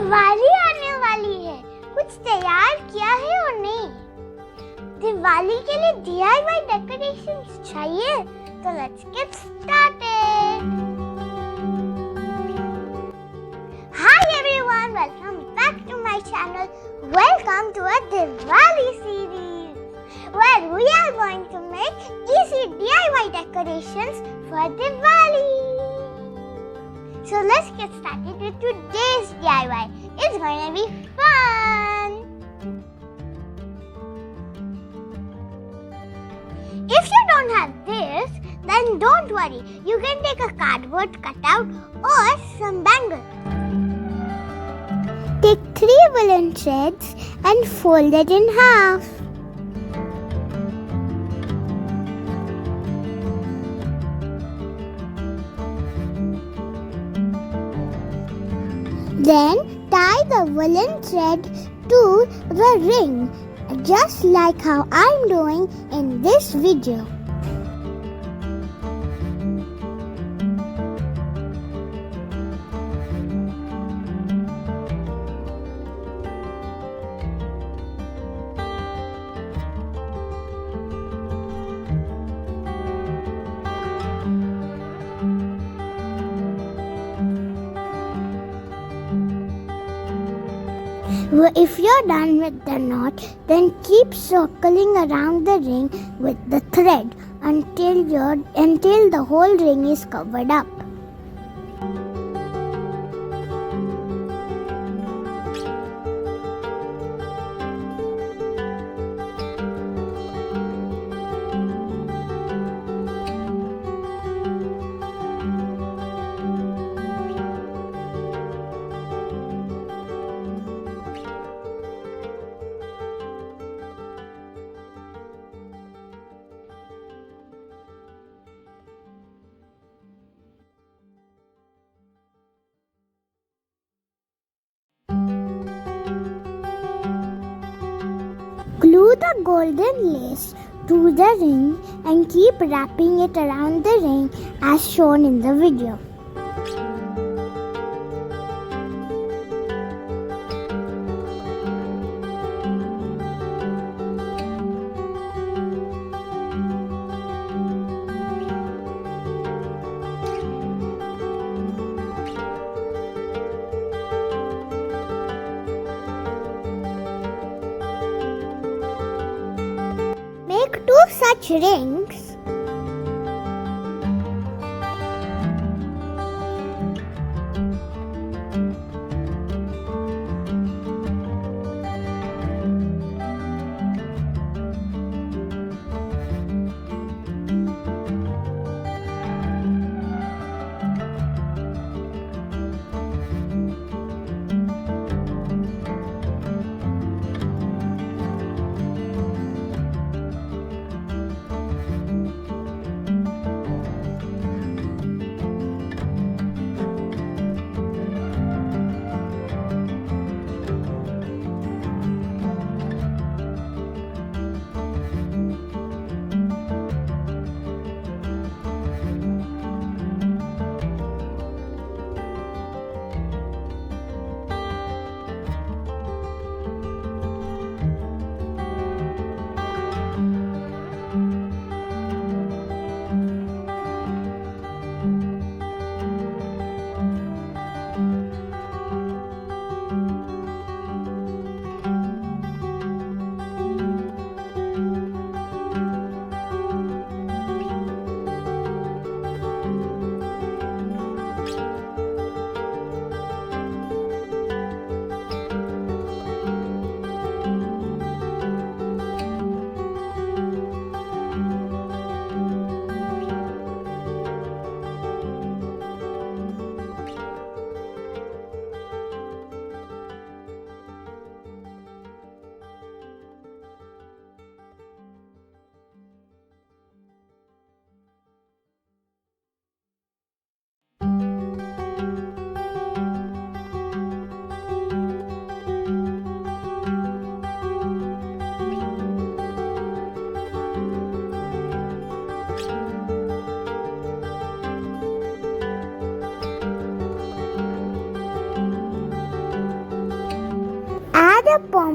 दिवाली आने वाली है, कुछ तैयार किया है और नहीं? दिवाली के लिए DIY डेकोरेशंस चाहिए, तो let's get started. Hi everyone, welcome back to my channel. Welcome to a Diwali series where we are going to make easy DIY decorations for Diwali. So let's get started with today's DIY. It's going to be fun. If you don't have this, then don't worry. You can take a cardboard cutout or some bangles. Take 3 woolen threads and fold it in half. Then tie the woolen thread to the ring, just like how I'm doing in this video. If you're done with the knot, then keep circling around the ring with the thread until the whole ring is covered up. Glue the golden lace to the ring and keep wrapping it around the ring as shown in the video. Make 2 such rings.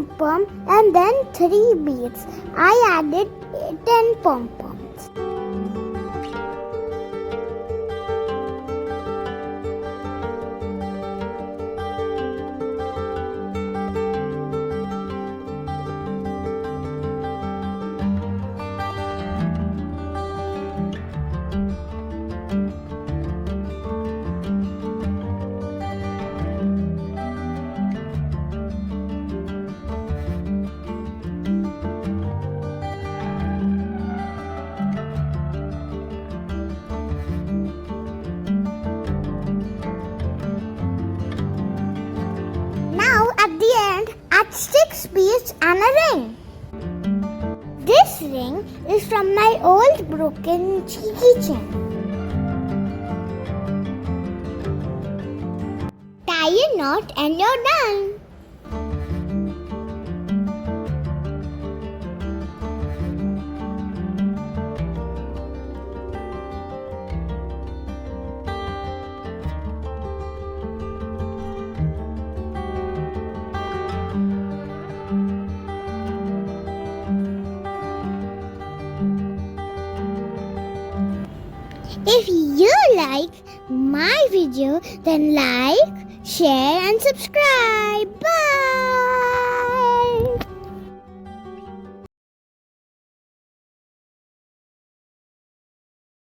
pom-pom and then 3 beads. I added 10 pom-poms. At the end, add 6 beads and a ring. This ring is from my old broken keychain. Tie a knot and you're done. If you like my video, then like, share and subscribe. Bye!